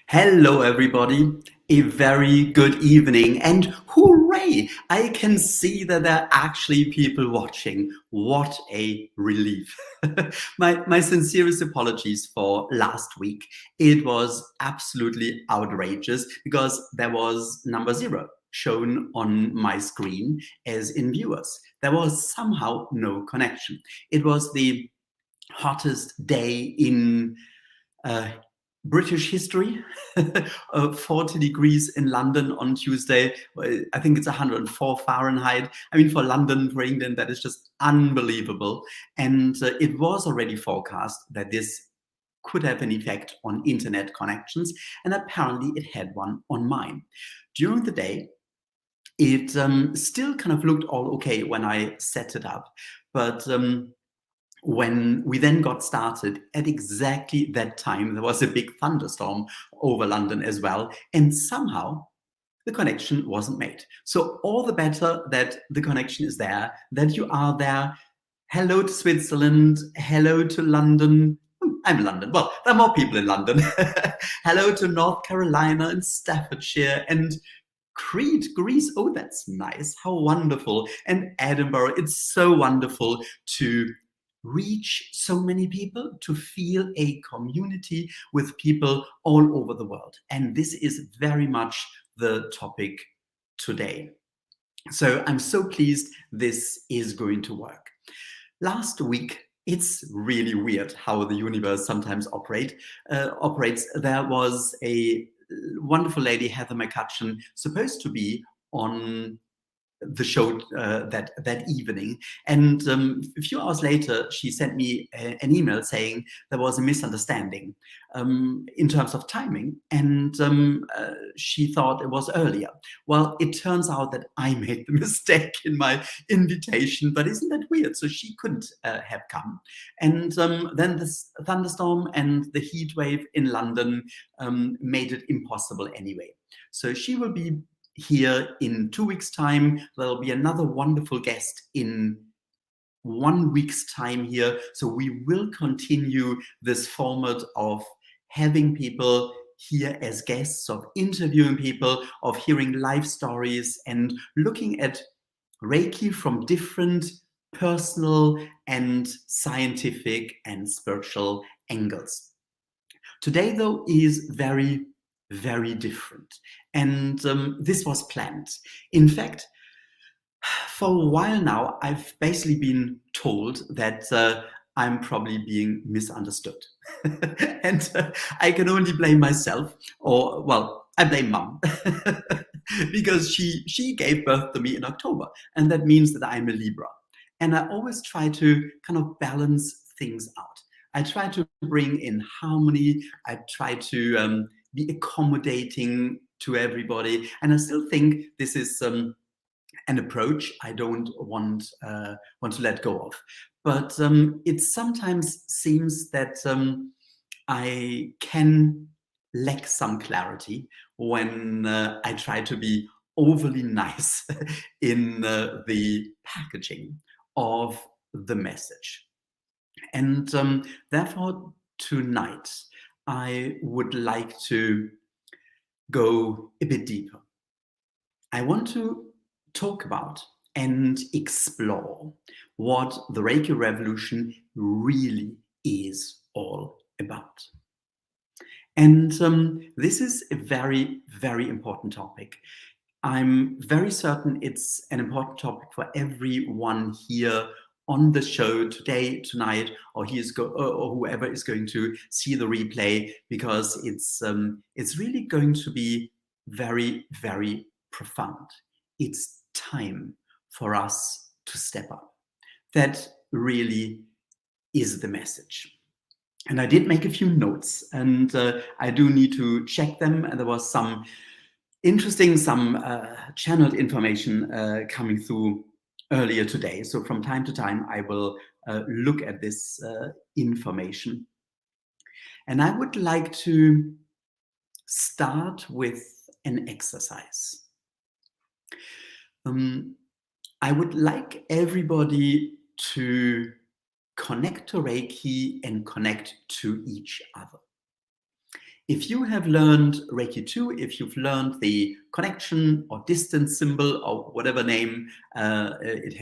Hello, everybody. A very good evening, and hooray! I can see that there are actually people watching. What a relief. My sincerest apologies for last week. It was absolutely outrageous because there was number 0 shown on my screen as in viewers. There was somehow no connection. It was the hottest day in uh, British history. 40 degrees in London on Tuesday. I think it's 104 Fahrenheit. I mean, for London, for England, that is just unbelievable. And it was already forecast that this could have an effect on internet connections. And apparently it had one on mine. During the day, it still kind of looked all okay when I set it up. But when we then got started, at exactly that time, there was a big thunderstorm over London as well. And somehow the connection wasn't made. So all the better that the connection is there, that you are there. Hello to Switzerland. Hello to London. I'm in London. Well, there are more people in London. Hello to North Carolina and Staffordshire and Crete, Greece. Oh, that's nice. How wonderful. And Edinburgh. It's so wonderful to reach so many people, to feel a community with people all over the world. And this is very much the topic today. So I'm so pleased this is going to work. Last week, it's really weird how the universe sometimes operates. There was a wonderful lady, Heather McCutcheon, supposed to be on the show that evening. And a few hours later, she sent me an email saying there was a misunderstanding in terms of timing. And she thought it was earlier. Well, it turns out that I made the mistake in my invitation, but isn't that weird? So she couldn't have come. And then this thunderstorm and the heat wave in London made it impossible anyway. So she will be here in 2 weeks' time. There'll be another wonderful guest in 1 week's time here. So we will continue this format of having people here as guests, of interviewing people, of hearing life stories and looking at Reiki from different personal and scientific and spiritual angles. Today, though, is very, very different. And this was planned. In fact, for a while now, I've basically been told that I'm probably being misunderstood. And I can only blame myself, or, well, I blame Mum. Because she gave birth to me in October. And that means that I'm a Libra. And I always try to kind of balance things out. I try to bring in harmony. I try to be accommodating to everybody. And I still think this is an approach I don't want to let go of. But it sometimes seems that I can lack some clarity when I try to be overly nice in the packaging of the message. And therefore, tonight, I would like to go a bit deeper. I want to talk about and explore what the Reiki revolution really is all about. And this is a very, very important topic. I'm very certain it's an important topic for everyone here on the show today, tonight, or or whoever is going to see the replay, because it's really going to be very, very profound. It's time for us to step up. That really is the message. And I did make a few notes, and I do need to check them. And there was some interesting, some channeled information coming through earlier today. So from time to time, I will look at this information. And I would like to start with an exercise. I would like everybody to connect to Reiki and connect to each other. If you have learned Reiki 2, if you've learned the connection or distance symbol or whatever name it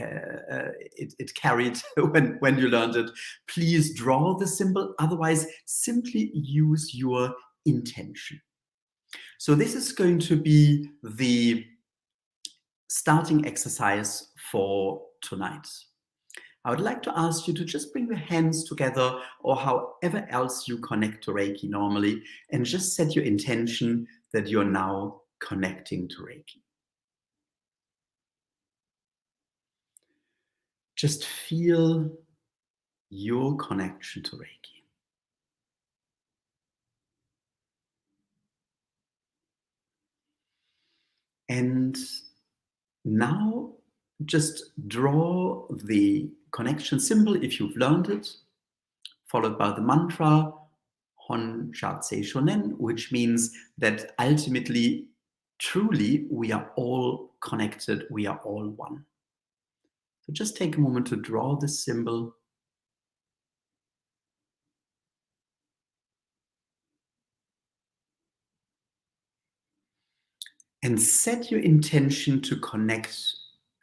carried when you learned it, please draw the symbol. Otherwise, simply use your intention. So this is going to be the starting exercise for tonight. I would like to ask you to just bring your hands together, or however else you connect to Reiki normally, and just set your intention that you're now connecting to Reiki. Just feel your connection to Reiki. And now just draw the connection symbol if you've learned it, followed by the mantra Hon Shatse Shonen, which means that ultimately, truly, we are all connected, we are all one. So just take a moment to draw this symbol. And set your intention to connect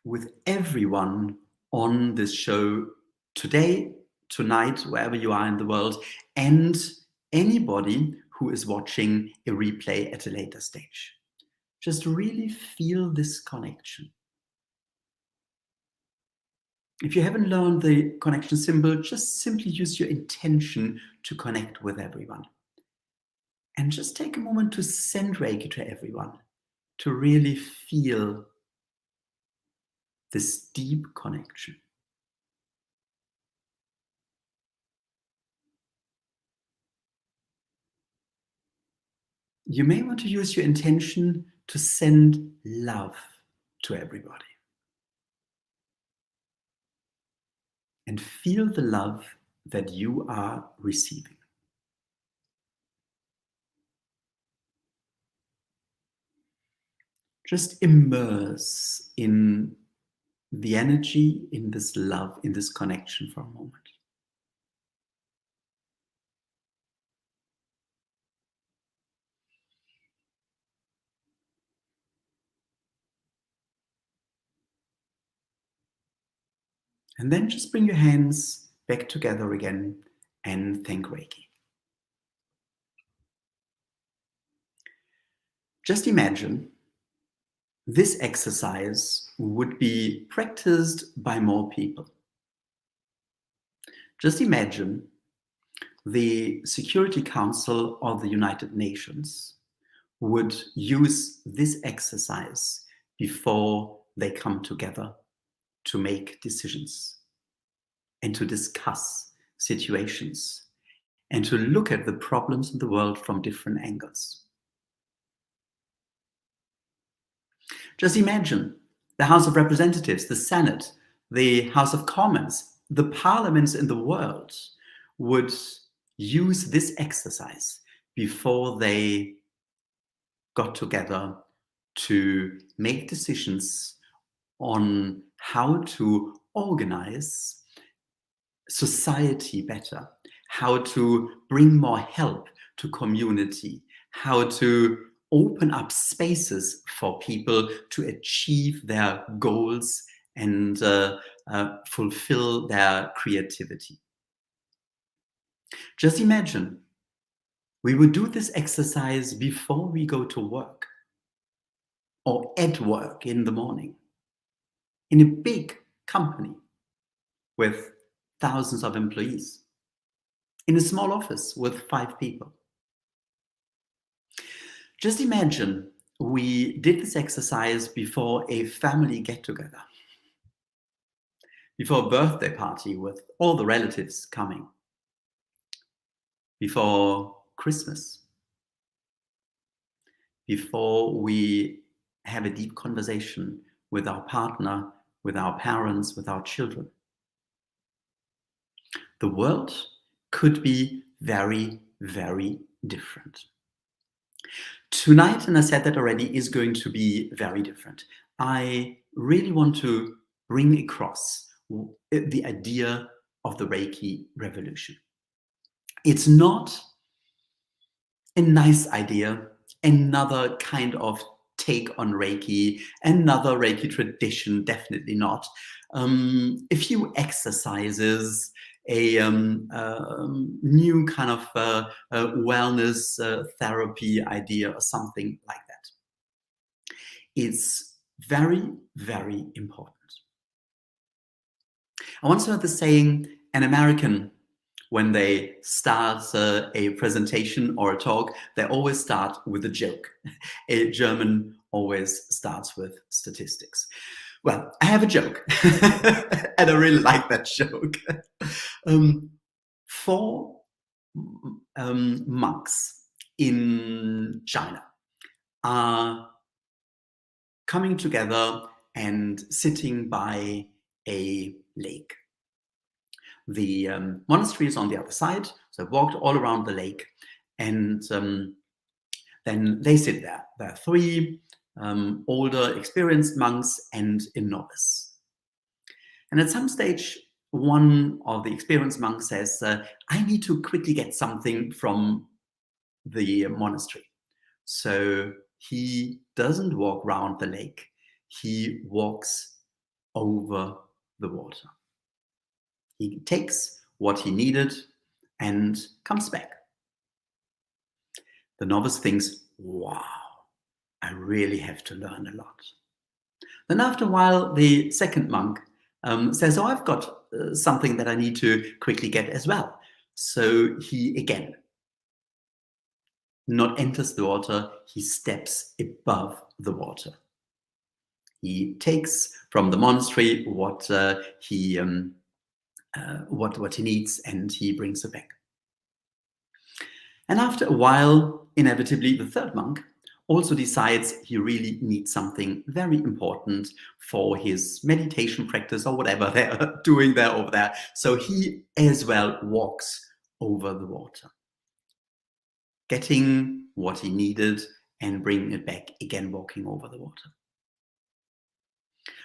with everyone on this show today, tonight, wherever you are in the world, and anybody who is watching a replay at a later stage. Just really feel this connection. If you haven't learned the connection symbol, just simply use your intention to connect with everyone. And just take a moment to send Reiki to everyone, to really feel this deep connection. You may want to use your intention to send love to everybody. And feel the love that you are receiving. Just immerse in the energy, in this love, in this connection for a moment. And then just bring your hands back together again and thank Reiki. Just imagine this exercise would be practiced by more people. Just imagine the Security Council of the United Nations would use this exercise before they come together to make decisions and to discuss situations and to look at the problems in the world from different angles. Just imagine the House of Representatives, the Senate, the House of Commons, the parliaments in the world would use this exercise before they got together to make decisions on how to organize society better, how to bring more help to community, how to open up spaces for people to achieve their goals and fulfill their creativity. Just imagine we would do this exercise before we go to work or at work in the morning in a big company with thousands of employees, in a small office with 5 people. Just imagine we did this exercise before a family get-together, before a birthday party with all the relatives coming, before Christmas, before we have a deep conversation with our partner, with our parents, with our children. The world could be very, very different. Tonight, and I said that already, is going to be very different. I really want to bring across the idea of the Reiki revolution. It's not a nice idea, another kind of take on Reiki, another Reiki tradition, definitely not. A few exercises, a new kind of wellness therapy idea or something like that. It's very, very important. I once heard the saying, an American, when they start a presentation or a talk, they always start with a joke. A German always starts with statistics. Well, I have a joke, and I really like that joke. Four monks in China are coming together and sitting by a lake. The monastery is on the other side, so I walked all around the lake, and then they sit there. There are three older, experienced monks and a novice. And at some stage, one of the experienced monks says, I need to quickly get something from the monastery. So he doesn't walk around the lake, he walks over the water. He takes what he needed and comes back. The novice thinks, wow, I really have to learn a lot. Then after a while, the second monk says, oh, I've got something that I need to quickly get as well. So he again not enters the water, he steps above the water. He takes from the monastery what he needs, and he brings it back. And after a while, inevitably, the third monk also decides he really needs something very important for his meditation practice or whatever they're doing there over there. So he as well walks over the water, getting what he needed and bringing it back, again walking over the water.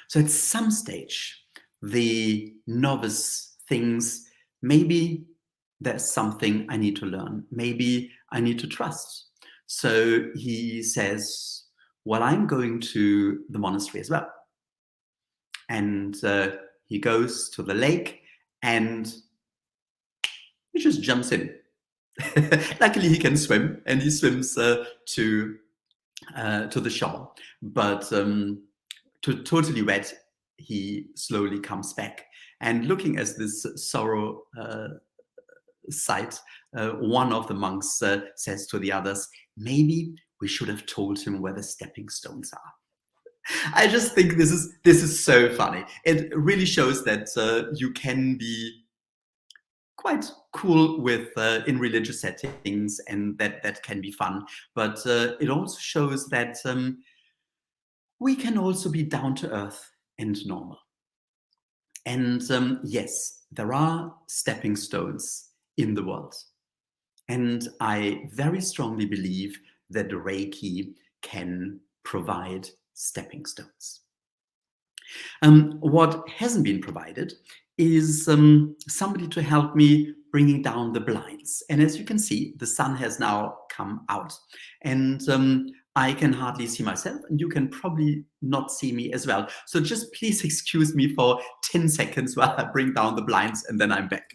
So at some stage, the novice thinks, maybe there's something I need to learn. Maybe I need to trust. So he says, well, I'm going to the monastery as well. And he goes to the lake and he just jumps in. Luckily, he can swim, and he swims to the shore. But totally wet, he slowly comes back. And looking at this sorrow sight, one of the monks says to the others, maybe we should have told him where the stepping stones are. I just think this is so funny. It really shows that you can be quite cool with in religious settings, and that can be fun. But it also shows that we can also be down to earth and normal. And yes, there are stepping stones in the world. And I very strongly believe that Reiki can provide stepping stones. What hasn't been provided is somebody to help me bringing down the blinds. And as you can see, the sun has now come out. And I can hardly see myself, and you can probably not see me as well. So just please excuse me for 10 seconds while I bring down the blinds, and then I'm back.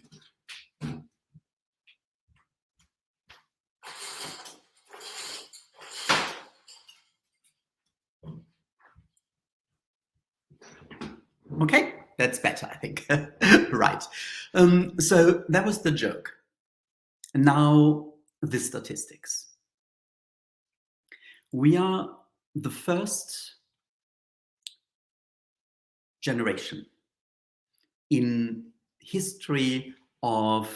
Okay, that's better, I think. Right. So that was the joke. Now, the statistics. We are the first generation in history of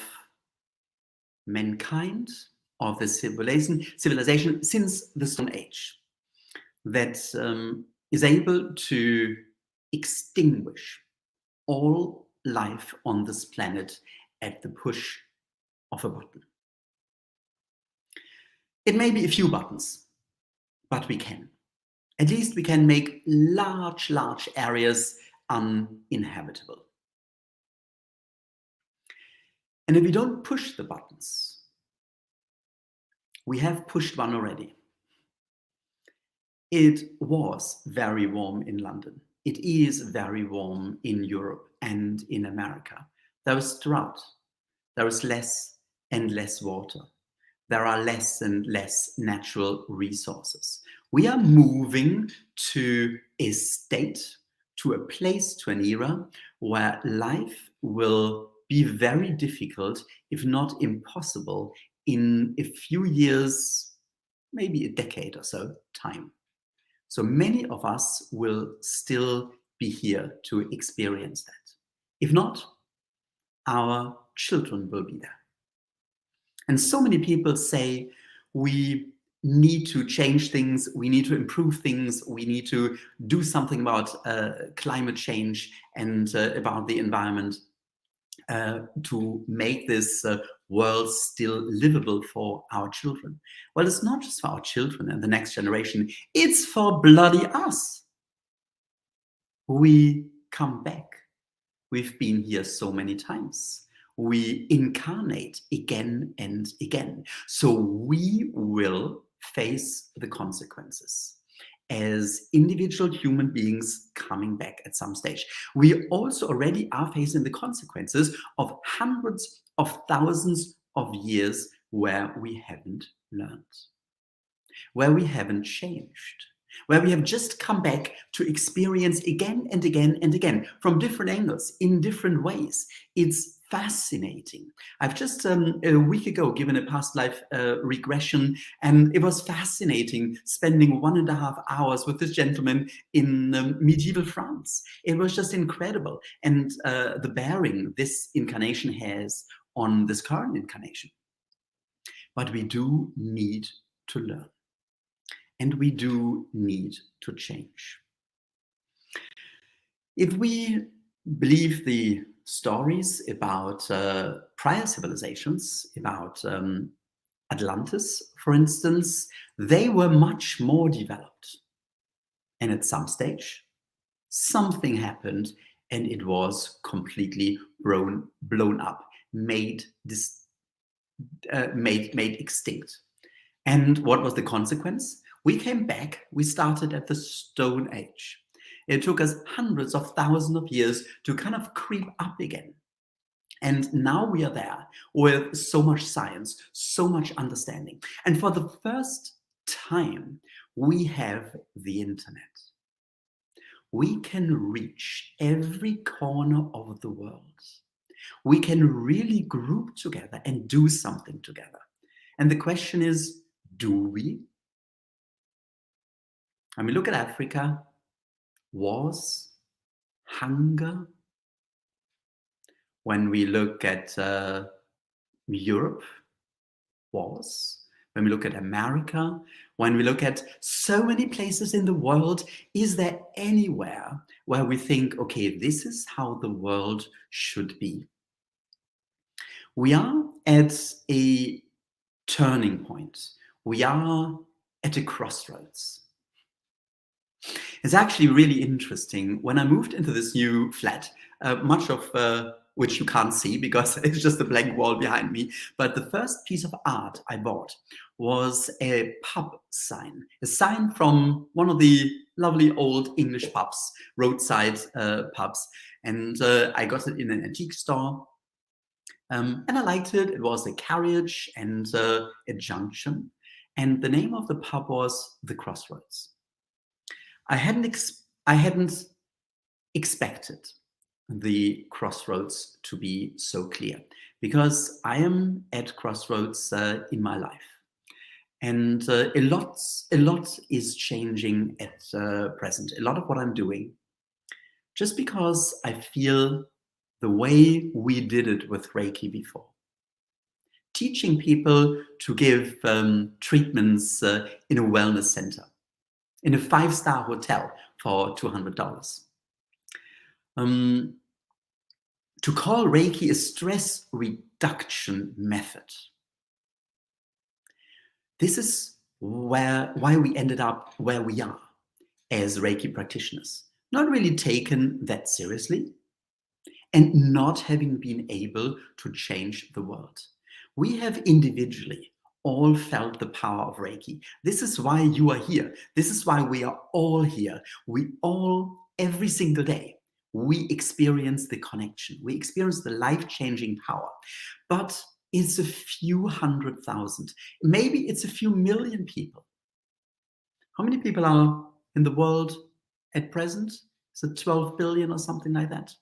mankind, of the civilization since the Stone Age, that is able to extinguish all life on this planet at the push of a button. It may be a few buttons, but we can. At least we can make large areas uninhabitable. And if we don't push the buttons, We have pushed one already. It was very warm in London. It is very warm in Europe and in America. There is drought. There is less and less water. There are less and less natural resources. We are moving to a state, to a place, to an era where life will be very difficult, if not impossible, in a few years, maybe a decade or so time. So many of us will still be here to experience that. If not, our children will be there. And so many people say we need to change things, we need to improve things, we need to do something about climate change and about the environment to make this world still livable for our children. Well, it's not just for our children and the next generation, it's for bloody us. We come back. We've been here so many times. We incarnate again and again. So we will face the consequences as individual human beings coming back at some stage. We also already are facing the consequences of hundreds of thousands of years where we haven't learned, where we haven't changed, where we have just come back to experience again and again and again from different angles, in different ways. It's fascinating. I've just a week ago given a past life regression, and it was fascinating spending 1.5 hours with this gentleman in medieval France. It was just incredible. And the bearing this incarnation has on this current incarnation. But we do need to learn. And we do need to change. If we believe the stories about prior civilizations, about Atlantis, for instance, they were much more developed. And at some stage, something happened and it was completely blown up, made extinct. And what was the consequence? We came back, we started at the Stone Age. It took us hundreds of thousands of years to kind of creep up again. And now we are there with so much science, so much understanding. And for the first time, we have the internet. We can reach every corner of the world. We can really group together and do something together. And the question is, do we? When we look at Africa, wars, hunger. When we look at Europe, wars. When we look at America, when we look at so many places in the world, is there anywhere where we think, okay, this is how the world should be? We are at a turning point. We are at a crossroads. It's actually really interesting. When I moved into this new flat, much of which you can't see because it's just a blank wall behind me, but the first piece of art I bought was a pub sign, a sign from one of the lovely old English pubs, roadside pubs. And I got it in an antique store. And I liked it. It was a carriage and a junction. And the name of the pub was The Crossroads. I hadn't expected the crossroads to be so clear, because I am at crossroads in my life, and a lot is changing at present. A lot of what I'm doing, just because I feel the way we did it with Reiki before, teaching people to give treatments in a wellness center, in a 5-star hotel for $200. To call Reiki a stress reduction method. This is why we ended up where we are as Reiki practitioners. Not really taken that seriously and not having been able to change the world. We have individually all felt the power of Reiki. This is why you are here. This is why we are all here. We all, every single day, we experience the connection. We experience the life-changing power. But it's a few 100,000. Maybe it's a few million people. How many people are in the world at present? Is it 12 billion or something like that?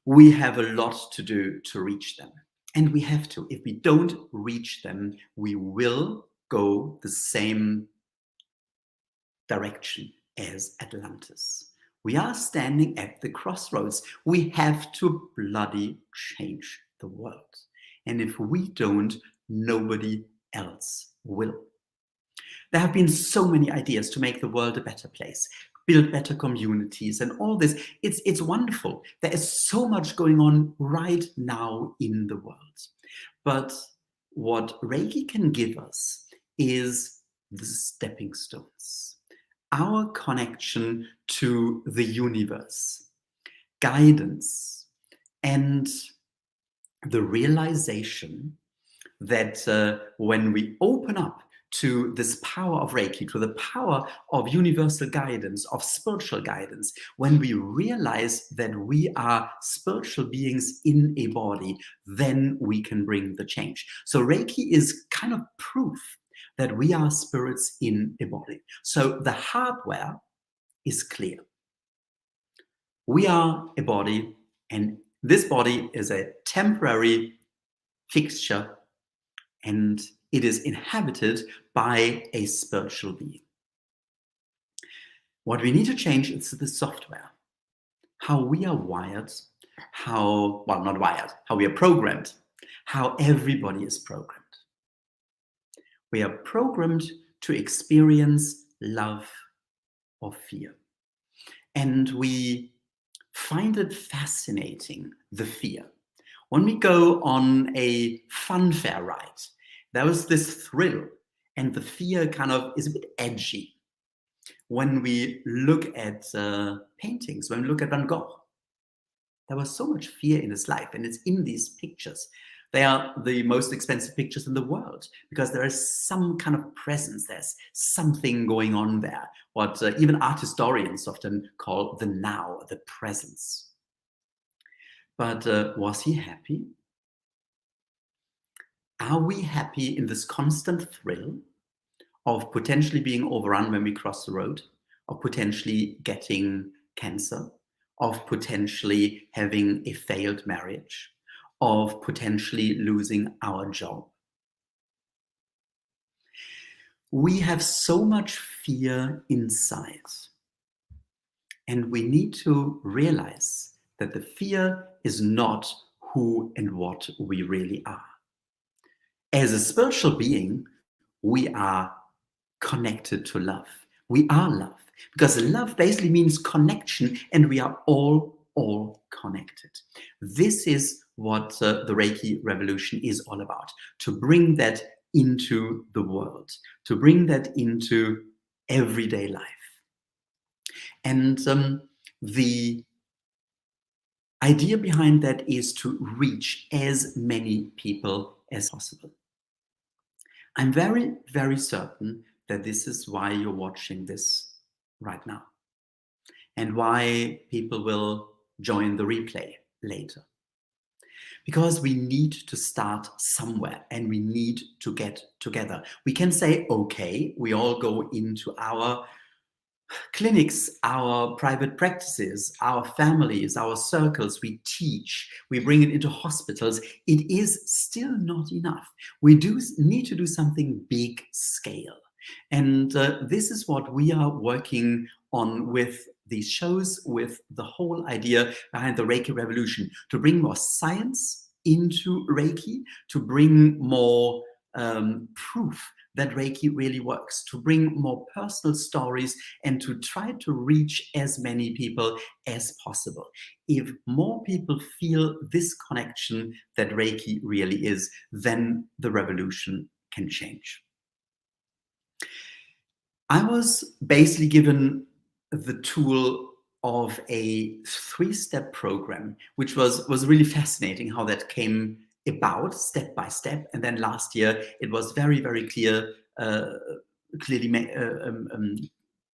We have a lot to do to reach them. And we have to. If we don't reach them, we will go the same direction as Atlantis. We are standing at the crossroads. We have to bloody change the world. And if we don't, nobody else will. There have been so many ideas to make the world a better place, build better communities and all this. It's wonderful. There is so much going on right now in the world. But what Reiki can give us is the stepping stones, our connection to the universe, guidance, and the realization that when we open up to this power of Reiki, to the power of universal guidance, of spiritual guidance, when we realize that we are spiritual beings in a body, then we can bring the change. So Reiki is kind of proof that we are spirits in a body. So the hardware is clear. We are a body, and this body is a temporary fixture, and it is inhabited by a spiritual being. What we need to change is the software, how we are wired, how we are programmed, how everybody is programmed. We are programmed to experience love or fear. And we find it fascinating, the fear. When we go on a funfair ride, there was this thrill, and the fear kind of is a bit edgy. When we look at paintings, when we look at Van Gogh, there was so much fear in his life, and it's in these pictures. They are the most expensive pictures in the world because there is some kind of presence, there's something going on there, what even art historians often call the now, the presence. But was he happy? Are we happy in this constant thrill of potentially being overrun when we cross the road, of potentially getting cancer, of potentially having a failed marriage, of potentially losing our job? We have so much fear inside, and we need to realize that the fear is not who and what we really are. As a spiritual being, we are connected to love. We are love, because love basically means connection, and we are all connected. This is what the Reiki revolution is all about, to bring that into the world, to bring that into everyday life. And the idea behind that is to reach as many people as possible. I'm very, very certain that this is why you're watching this right now, and why people will join the replay later. Because we need to start somewhere, and we need to get together. We can say, okay, we all go into our clinics, our private practices, our families, our circles, we teach, we bring it into hospitals. It is still not enough. We do need to do something big scale. And this is what we are working on with these shows, with the whole idea behind the Reiki revolution, to bring more science into Reiki, to bring more proof that Reiki really works, to bring more personal stories, and to try to reach as many people as possible. If more people feel this connection that Reiki really is, then the revolution can change. I was basically given the tool of a 3-step program, which was really fascinating how that came about step by step. And then last year, it was very, very clearly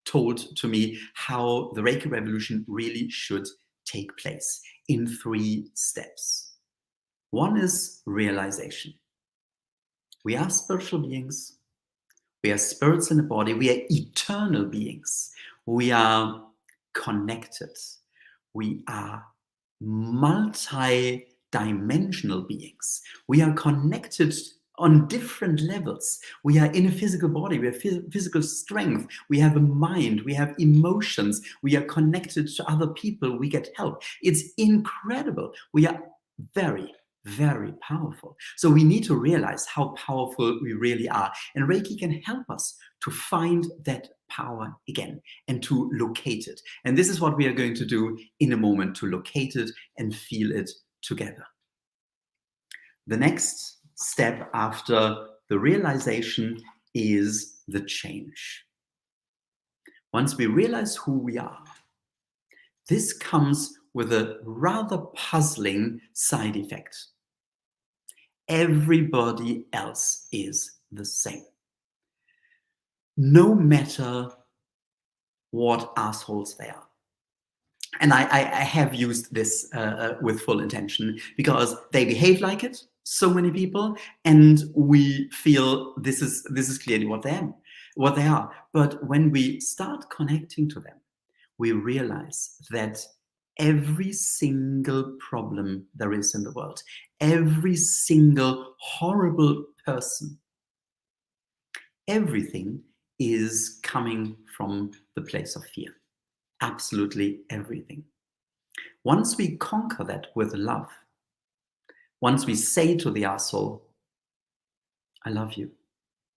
told to me how the Reiki revolution really should take place in 3 steps. One is realization. We are spiritual beings. We are spirits in a body. We are eternal beings. We are connected. We are multi-dimensional beings. We are connected on different levels. We are in a physical body. We have physical strength. We have a mind. We have emotions. We are connected to other people. We get help. It's incredible. We are very, very powerful. So we need to realize how powerful we really are. And Reiki can help us to find that power again and to locate it. And this is what we are going to do in a moment, to locate it and feel it together. The next step after the realization is the change. Once we realize who we are, this comes with a rather puzzling side effect. Everybody else is the same. No matter what assholes they are. And I have used this with full intention, because they behave like it, so many people, and we feel this is clearly what they are. But when we start connecting to them, we realize that every single problem there is in the world, every single horrible person, everything is coming from the place of fear. Absolutely everything. Once we conquer that with love, once we say to the asshole, I love you,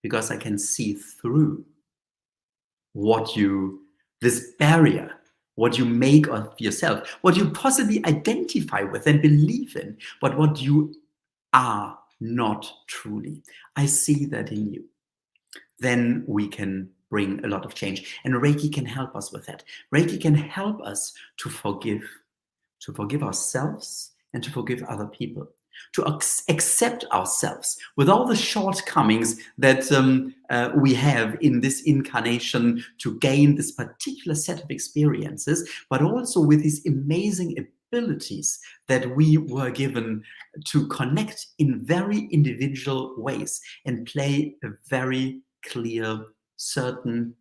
because I can see through this barrier, what you make of yourself, what you possibly identify with and believe in, but what you are not truly. I see that in you. Then we can bring a lot of change. And Reiki can help us with that. Reiki can help us to forgive ourselves and to forgive other people, to accept ourselves with all the shortcomings that we have in this incarnation to gain this particular set of experiences, but also with these amazing abilities that we were given to connect in very individual ways and play a very clear, certain,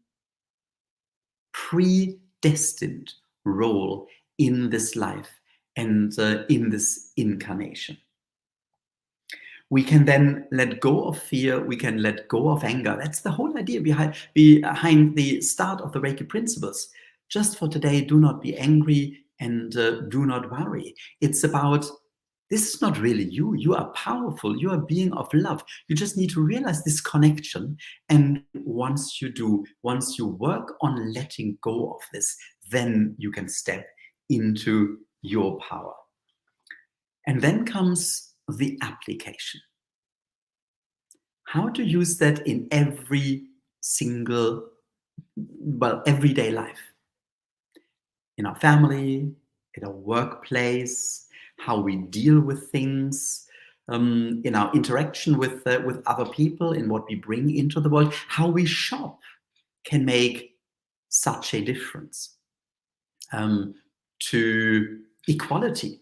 predestined role in this life and in this incarnation. We can then let go of fear. We can let go of anger. That's the whole idea behind the start of the Reiki principles. Just for today, do not be angry and do not worry. It's about, this is not really you. You are powerful. You are a being of love. You just need to realize this connection. And once you do, once you work on letting go of this, then you can step into your power. And then comes the application. How to use that in every single, everyday life. In our family, in our workplace, how we deal with things, in our interaction with other people, in what we bring into the world, how we shop can make such a difference. To equality,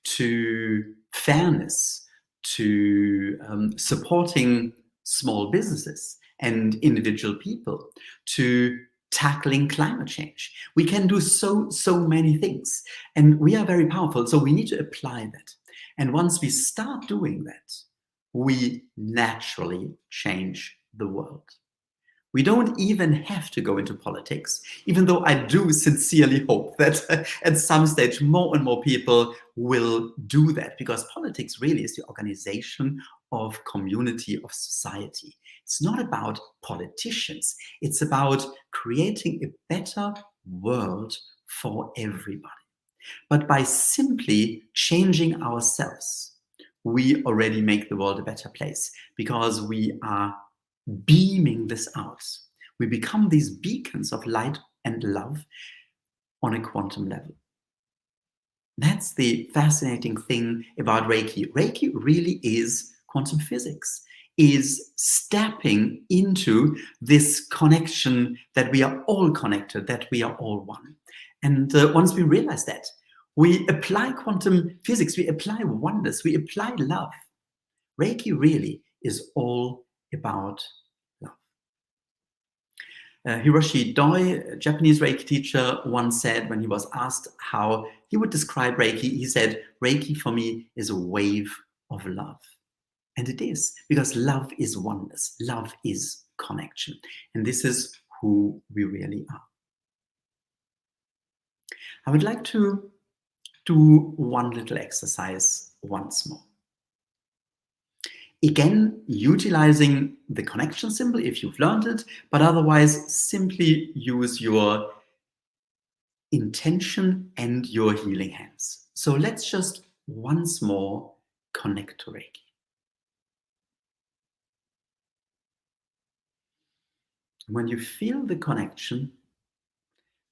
to fairness, to supporting small businesses and individual people, to tackling climate change. We can do so many things, and we are very powerful, so we need to apply that. And once we start doing that, we naturally change the world. We don't even have to go into politics, even though I do sincerely hope that at some stage more and more people will do that, because politics really is the organization of community, of society. It's not about politicians. It's about creating a better world for everybody. But by simply changing ourselves, we already make the world a better place, because we are beaming this out. We become these beacons of light and love on a quantum level. That's the fascinating thing about Reiki. Reiki really is quantum physics, is stepping into this connection that we are all connected, that we are all one. And once we realize that, we apply quantum physics, we apply oneness, we apply love. Reiki really is all about love. Hiroshi Doi, a Japanese Reiki teacher, once said when he was asked how he would describe Reiki, he said, Reiki for me is a wave of love. And it is, because love is oneness, love is connection. And this is who we really are. I would like to do one little exercise once more. Again, utilizing the connection symbol if you've learned it, but otherwise simply use your intention and your healing hands. So let's just once more connect to Reiki. When you feel the connection,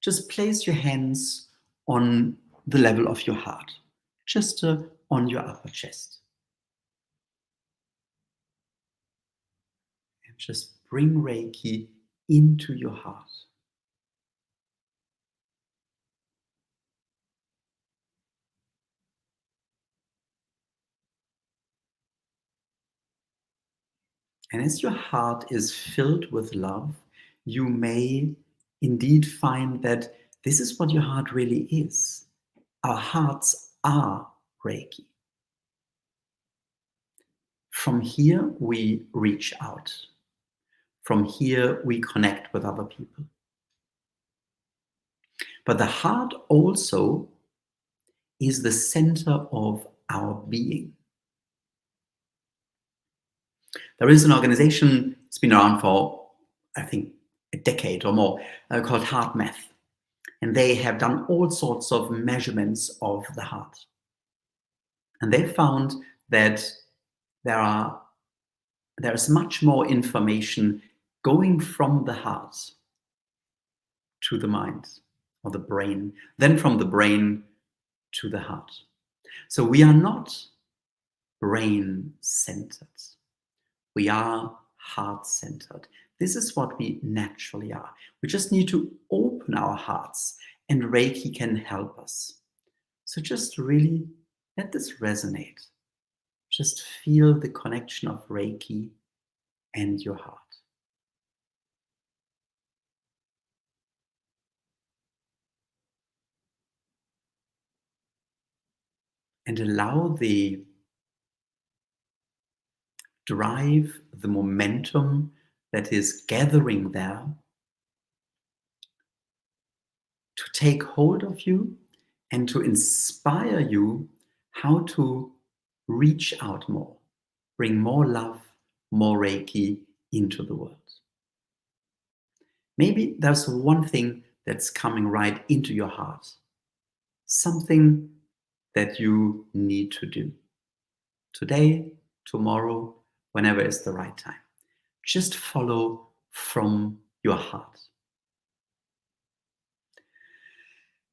just place your hands on the level of your heart, just on your upper chest. And just bring Reiki into your heart. And as your heart is filled with love, you may indeed find that this is what your heart really is. Our hearts are Reiki. From here, we reach out. From here, we connect with other people. But the heart also is the center of our being. There is an organization, it's been around for, I think, a decade or more, called Heart Math. And they have done all sorts of measurements of the heart. And they found that there is much more information going from the heart to the mind or the brain than from the brain to the heart. So we are not brain-centered. We are heart-centered. This is what we naturally are. We just need to open our hearts, and Reiki can help us. So just really let this resonate. Just feel the connection of Reiki and your heart. And allow the drive, the momentum that is gathering there to take hold of you and to inspire you how to reach out more, bring more love, more Reiki into the world. Maybe there's one thing that's coming right into your heart, something that you need to do today, tomorrow, whenever is the right time. Just follow from your heart.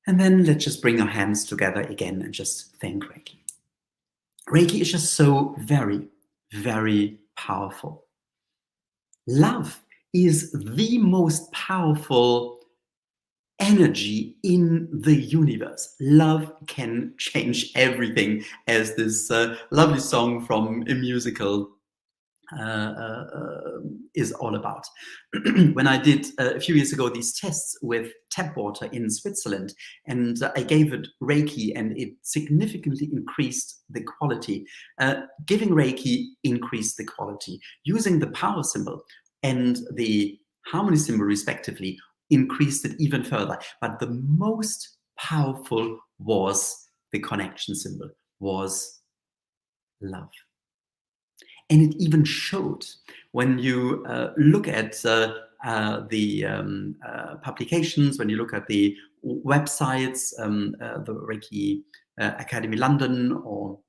And then let's just bring our hands together again and just thank Reiki. Reiki is just so very, very powerful. Love is the most powerful energy in the universe. Love can change everything, as this lovely song from a musical is all about. When I did a few years ago these tests with tap water in Switzerland, and I gave it Reiki, and it significantly increased the quality. Giving Reiki increased the quality. Using the power symbol and the harmony symbol respectively increased it even further. But the most powerful was the connection symbol, was love. And it even showed when you look at the publications, when you look at the websites, the Reiki Academy London, or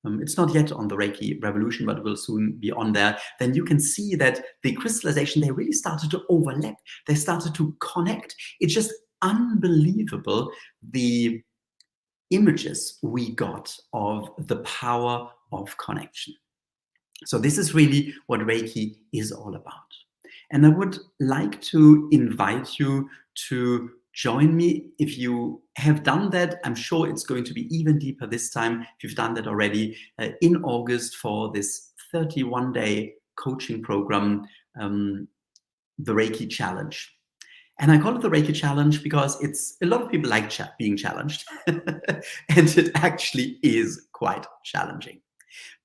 it's not yet on the Reiki Revolution, but it will soon be on there, then you can see that the crystallization, they really started to overlap. They started to connect. It's just unbelievable, the images we got of the power of connection. So this is really what Reiki is all about. And I would like to invite you to join me. If you have done that, I'm sure it's going to be even deeper this time. If you've done that already, in August for this 31-day coaching program, the Reiki Challenge. And I call it the Reiki Challenge because it's a lot of people like being challenged, and it actually is quite challenging.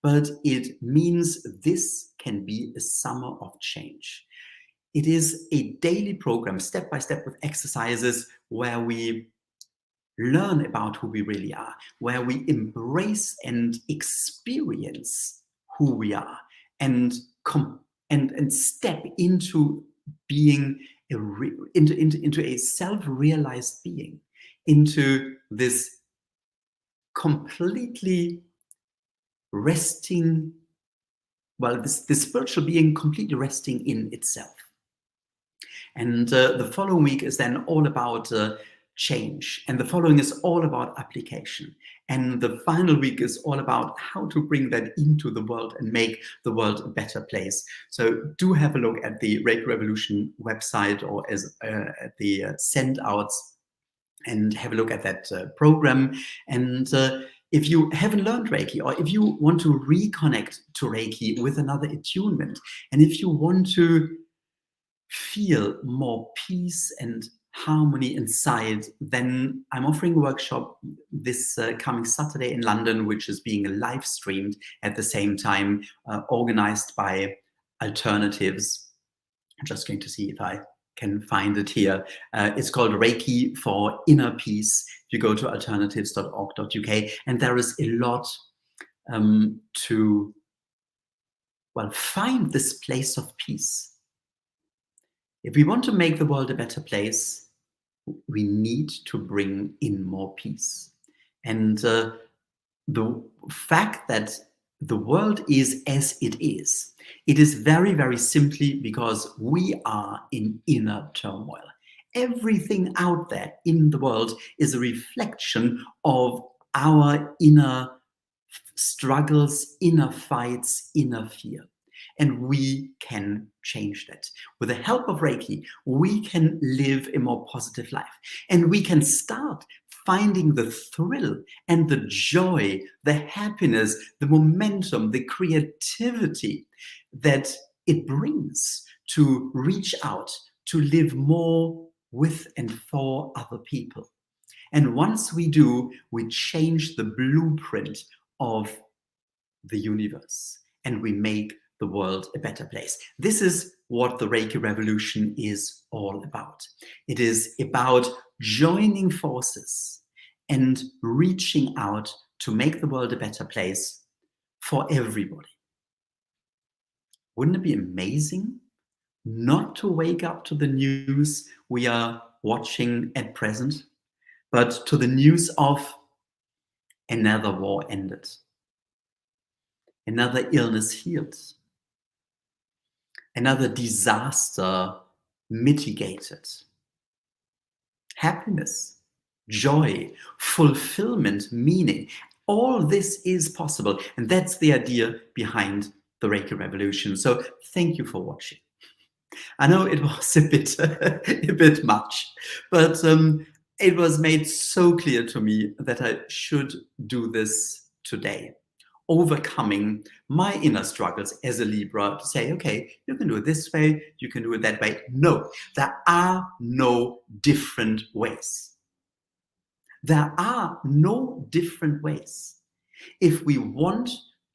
But it means this can be a summer of change. It is a daily program, step by step, with exercises where we learn about who we really are, where we embrace and experience who we are, and step into being into a self-realized being, into this completely resting, well, this spiritual being completely resting in itself. And the following week is then all about change, and the following is all about application, and the final week is all about how to bring that into the world and make the world a better place. So do have a look at the Reiki Revolution website, or at the send outs, and have a look at that program. And if you haven't learned Reiki, or if you want to reconnect to Reiki with another attunement, and if you want to feel more peace and harmony inside, then I'm offering a workshop this coming Saturday in London, which is being live streamed at the same time, organized by Alternatives. I'm just going to see if I can find it here. It's called Reiki for Inner Peace. You go to alternatives.org.uk, and there is a lot to, well, find this place of peace. If we want to make the world a better place, we need to bring in more peace. And the fact that the world is as it is very, very simply because we are in inner turmoil. Everything out there in the world is a reflection of our inner struggles, inner fights, inner fear. And we can change that. With the help of Reiki, we can live a more positive life. And we can start finding the thrill and the joy, the happiness, the momentum, the creativity that it brings to reach out, to live more with and for other people. And once we do, we change the blueprint of the universe, and we make the world a better place. This is what the Reiki Revolution is all about. It is about joining forces and reaching out to make the world a better place for everybody. Wouldn't it be amazing not to wake up to the news we are watching at present, but to the news of another war ended, another illness healed, another disaster mitigated. Happiness, joy, fulfillment, meaning, all this is possible. And that's the idea behind the Reiki Revolution. So thank you for watching. I know it was a bit much, but it was made so clear to me that I should do this today. Overcoming my inner struggles as a Libra, to say, okay, you can do it this way, you can do it that way. No, there are no different ways. There are no different ways. If we want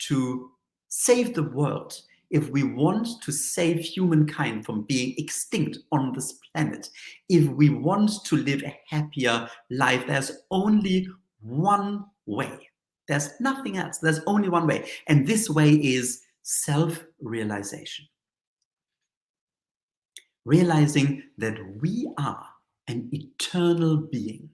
to save the world, if we want to save humankind from being extinct on this planet, if we want to live a happier life, there's only one way. There's nothing else. There's only one way. And this way is self-realization. Realizing that we are an eternal being.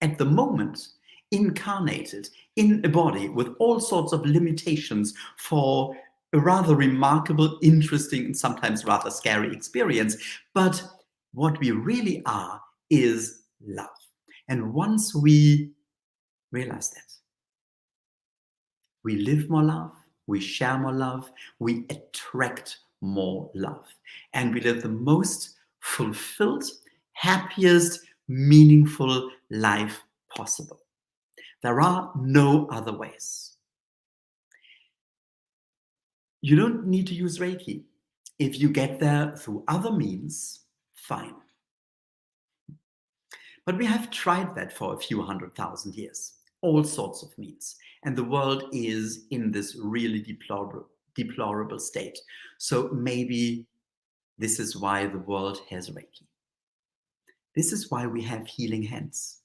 At the moment, incarnated in a body with all sorts of limitations for a rather remarkable, interesting, and sometimes rather scary experience. But what we really are is love. And once we Realize that. We live more love, we share more love, we attract more love, and we live the most fulfilled, happiest, meaningful life possible. There are no other ways. You don't need to use Reiki. If you get there through other means, fine. But we have tried that for a few 100,000 years, all sorts of means. And the world is in this really deplorable state. So maybe this is why the world has Reiki. This is why we have healing hands,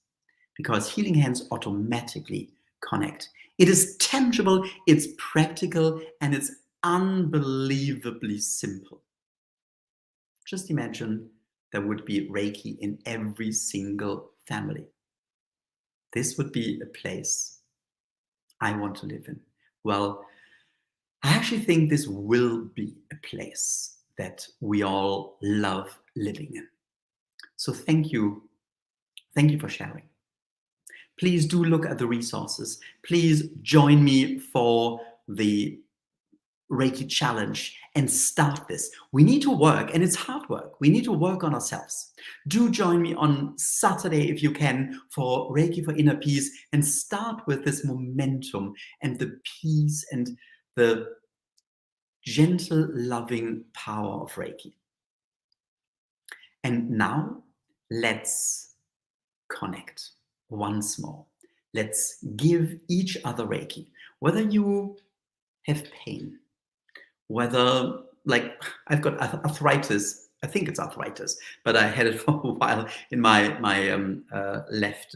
because healing hands automatically connect. It is tangible, it's practical, and it's unbelievably simple. Just imagine there would be Reiki in every single family. This would be a place I want to live in. Well, I actually think this will be a place that we all love living in. So thank you. Thank you for sharing. Please do look at the resources. Please join me for the Reiki challenge and start this. We need to work, and it's hard work. We need to work on ourselves. Do join me on Saturday if you can for Reiki for Inner Peace, and start with this momentum and the peace and the gentle, loving power of Reiki. And now let's connect once more. Let's give each other Reiki. Whether you have pain, whether, like, I've got arthritis, I think it's arthritis, but I had it for a while in my left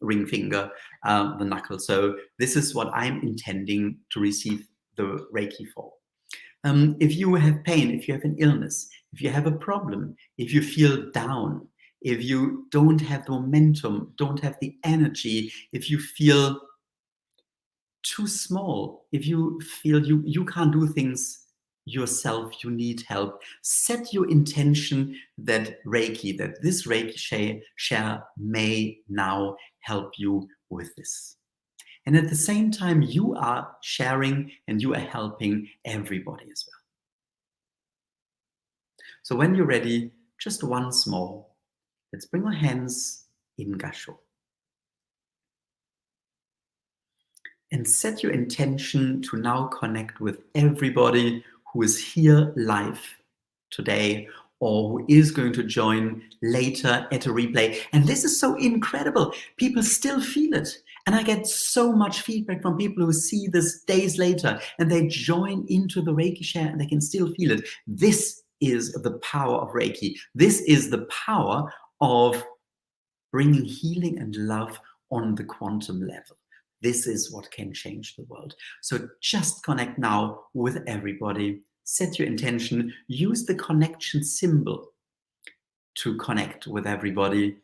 ring finger, the knuckle. So this is what I'm intending to receive the Reiki for. If you have pain, if you have an illness, if you have a problem, if you feel down, if you don't have the momentum, don't have the energy, if you feel too small, if you feel you can't do things yourself, you need help, set your intention that Reiki, that this Reiki share may now help you with this. And at the same time, you are sharing and you are helping everybody as well. So when you're ready, just once more, let's bring our hands in Gasho. And set your intention to now connect with everybody who is here live today or who is going to join later at a replay. And this is so incredible. People still feel it. And I get so much feedback from people who see this days later and they join into the Reiki share and they can still feel it. This is the power of Reiki. This is the power of bringing healing and love on the quantum level. This is what can change the world. So just connect now with everybody. Set your intention. Use the connection symbol to connect with everybody.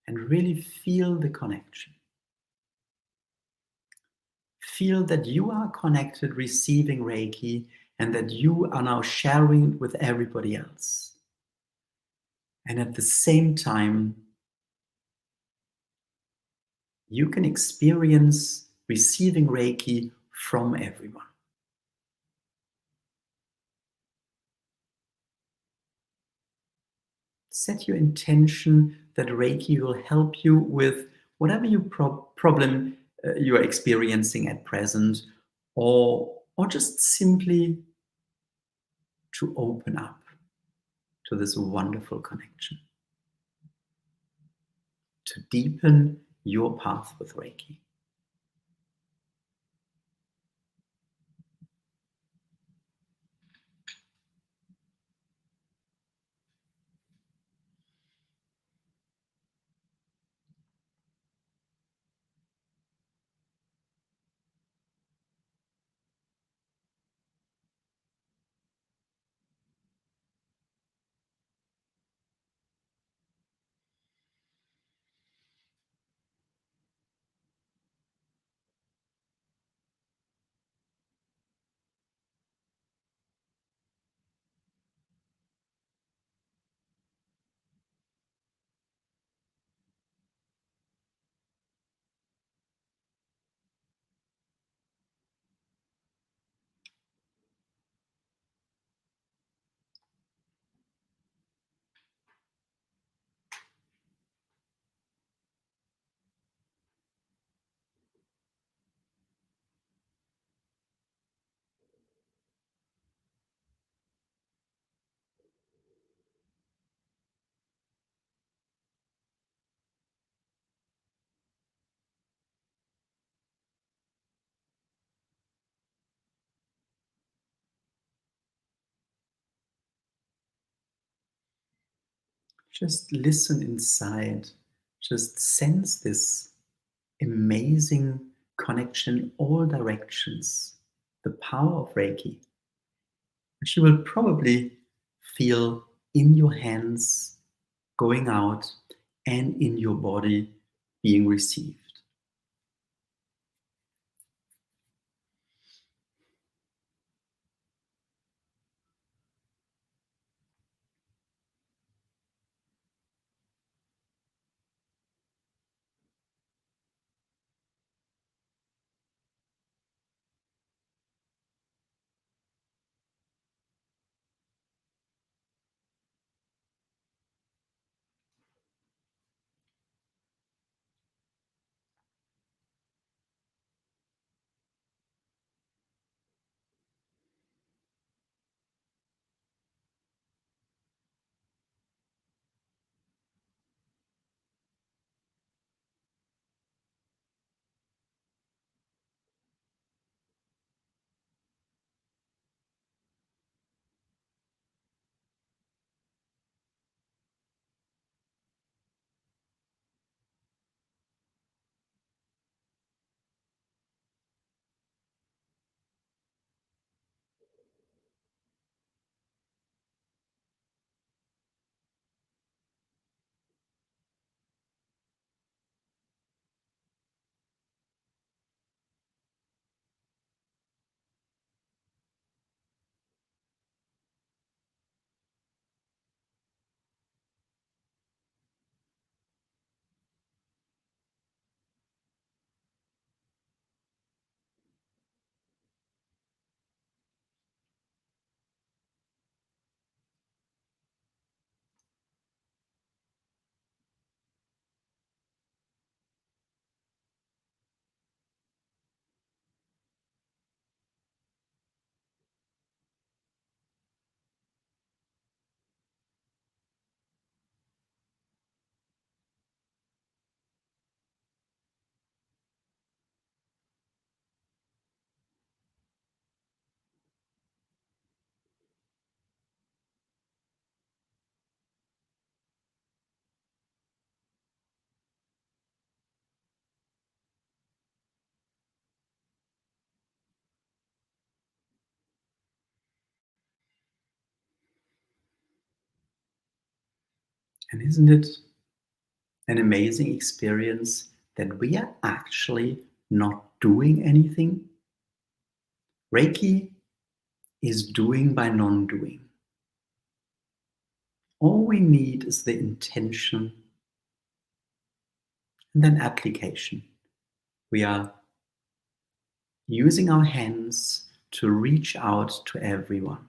And really feel the connection. Feel that you are connected, receiving Reiki, and that you are now sharing it with everybody else. And at the same time, you can experience receiving Reiki from everyone. Set your intention that Reiki will help you with whatever your problem you are experiencing at present, or just simply to open up to this wonderful connection, to deepen your path with Reiki. Just listen inside. Just sense this amazing connection in all directions. The power of Reiki, which you will probably feel in your hands going out and in your body being received. And isn't it an amazing experience that we are actually not doing anything? Reiki is doing by non-doing. All we need is the intention and then application. We are using our hands to reach out to everyone.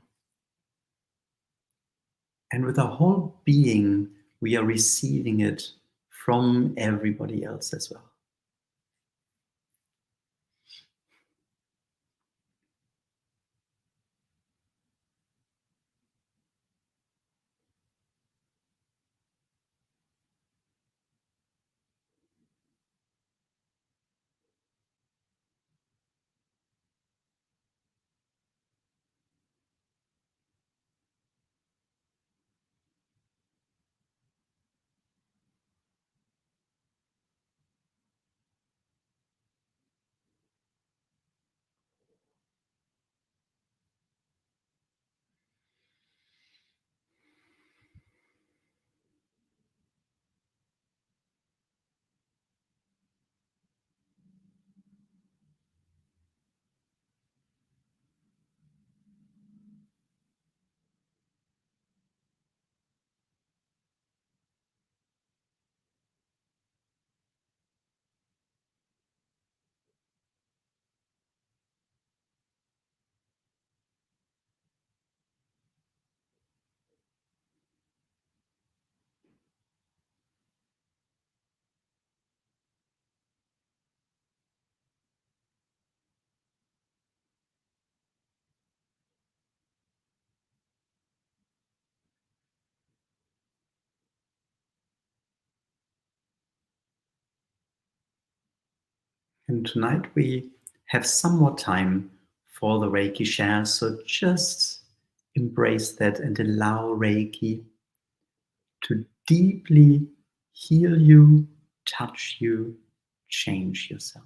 And with our whole being, we are receiving it from everybody else as well. And tonight we have some more time for the Reiki share, so just embrace that and allow Reiki to deeply heal you, touch you, change yourself.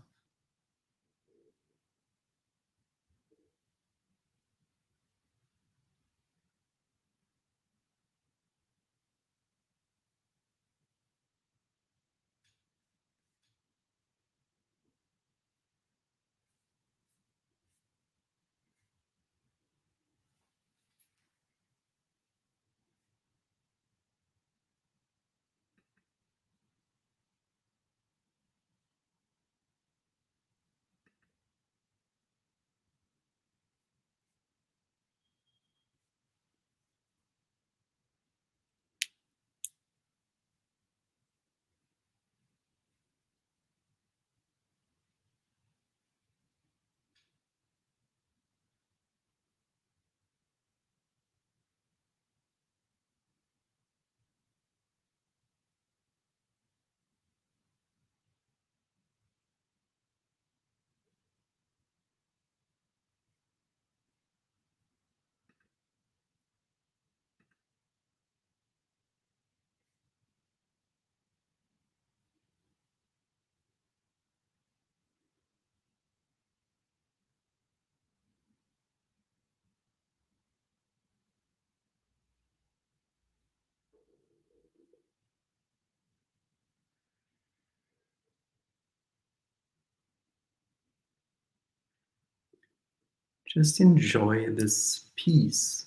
Just enjoy this peace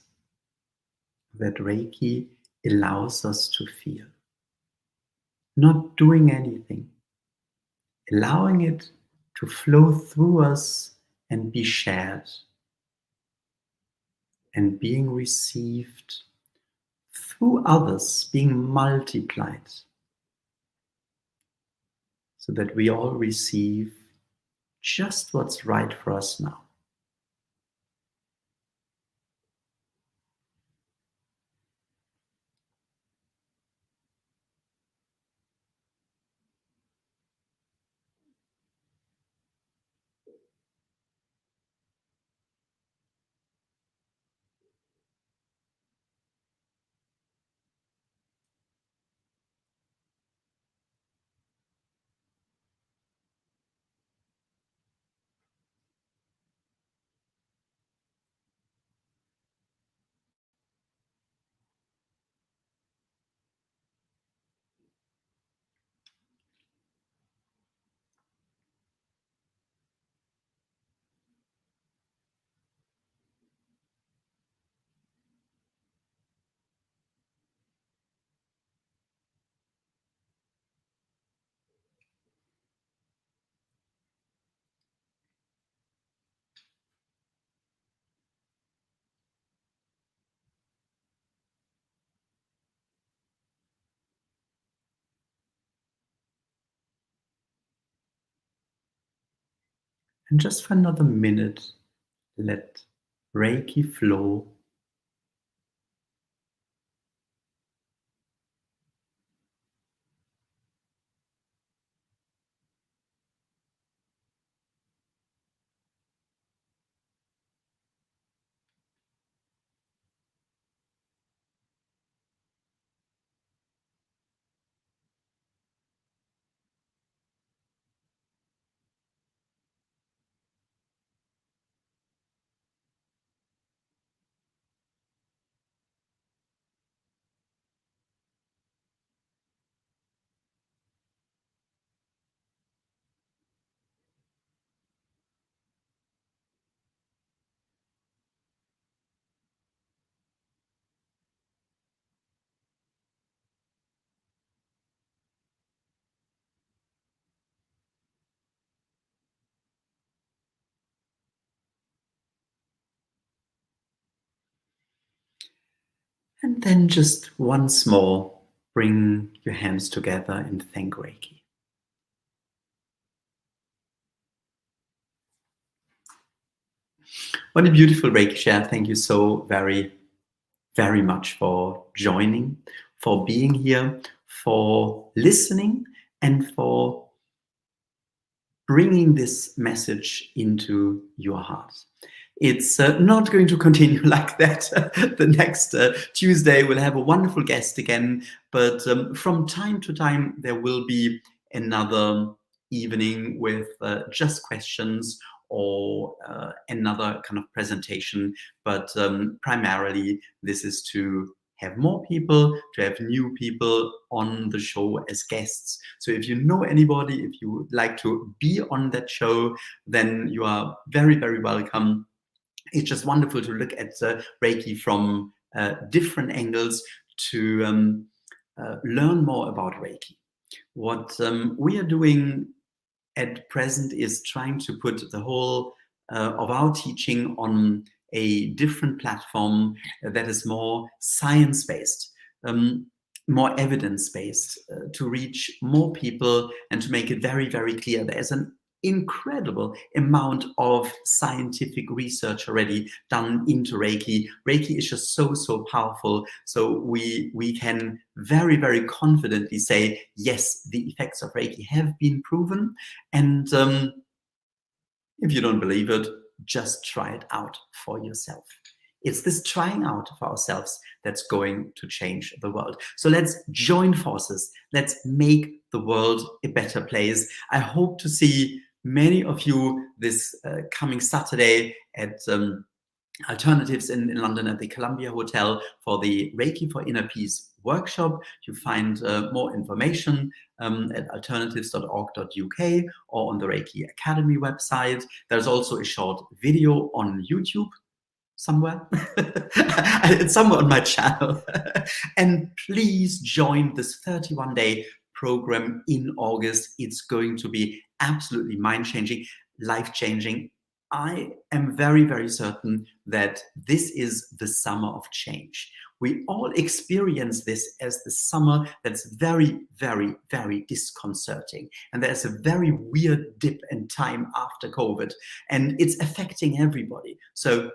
that Reiki allows us to feel. Not doing anything, allowing it to flow through us and be shared and being received through others, being multiplied, so that we all receive just what's right for us now. And just for another minute, let Reiki flow. And then just once more, bring your hands together and thank Reiki. What a beautiful Reiki share. Thank you so very, very much for joining, for being here, for listening, and for bringing this message into your heart. It's not going to continue like that. The next Tuesday we'll have a wonderful guest again, but from time to time there will be another evening with just questions or another kind of presentation. But primarily this is to have more people, to have new people on the show as guests. So if you know anybody, if you would like to be on that show, then you are very, very welcome. It's just wonderful to look at Reiki from different angles, to learn more about Reiki. What we are doing at present is trying to put the whole of our teaching on a different platform that is more science-based, more evidence-based, to reach more people and to make it very, very clear. There's an incredible amount of scientific research already done into Reiki. Reiki is just so, so powerful. So we can very, very confidently say, yes, the effects of Reiki have been proven. And if you don't believe it, just try it out for yourself. It's this trying out of ourselves that's going to change the world. So let's join forces. Let's make the world a better place. I hope to see many of you this coming Saturday at Alternatives in London at the Columbia Hotel for the Reiki for Inner Peace workshop. You find more information at alternatives.org.uk or on the Reiki Academy website. There's also a short video on YouTube somewhere. It's somewhere on my channel. And please join this 31-day program in August. It's going to be absolutely mind-changing, life-changing. I am very, very certain that this is the summer of change. We all experience this as the summer that's very, very, very disconcerting. And there's a very weird dip in time after COVID, and it's affecting everybody. So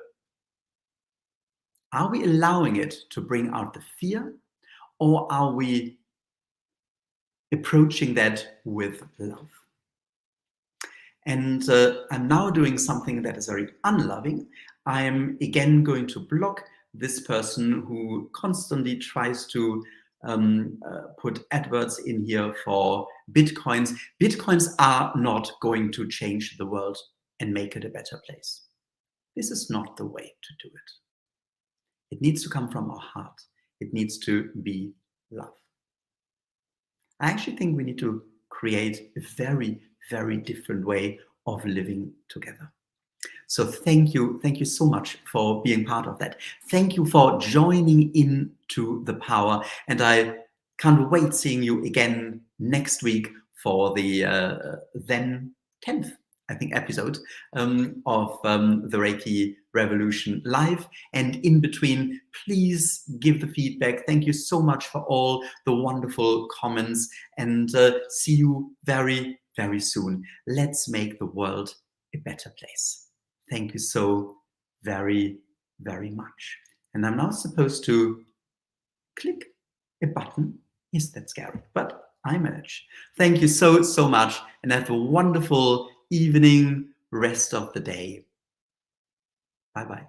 are we allowing it to bring out the fear, or are we approaching that with love? And I'm now doing something that is very unloving. I am again going to block this person who constantly tries to put adverts in here for Bitcoins. Bitcoins are not going to change the world and make it a better place. This is not the way to do it. It needs to come from our heart. It needs to be love. I actually think we need to create a very, very different way of living together. So thank you so much for being part of that. Thank you for joining into the power, and I can't wait seeing you again next week for the then 10th, I think, episode of the Reiki Revolution Live. And in between, please give the feedback. Thank you so much for all the wonderful comments, and see you very, very soon. Let's make the world a better place. Thank you so very, very much. And I'm now supposed to click a button. Yes, that's scary, but I manage. Thank you so, so much, and have a wonderful evening, rest of the day. Bye-bye.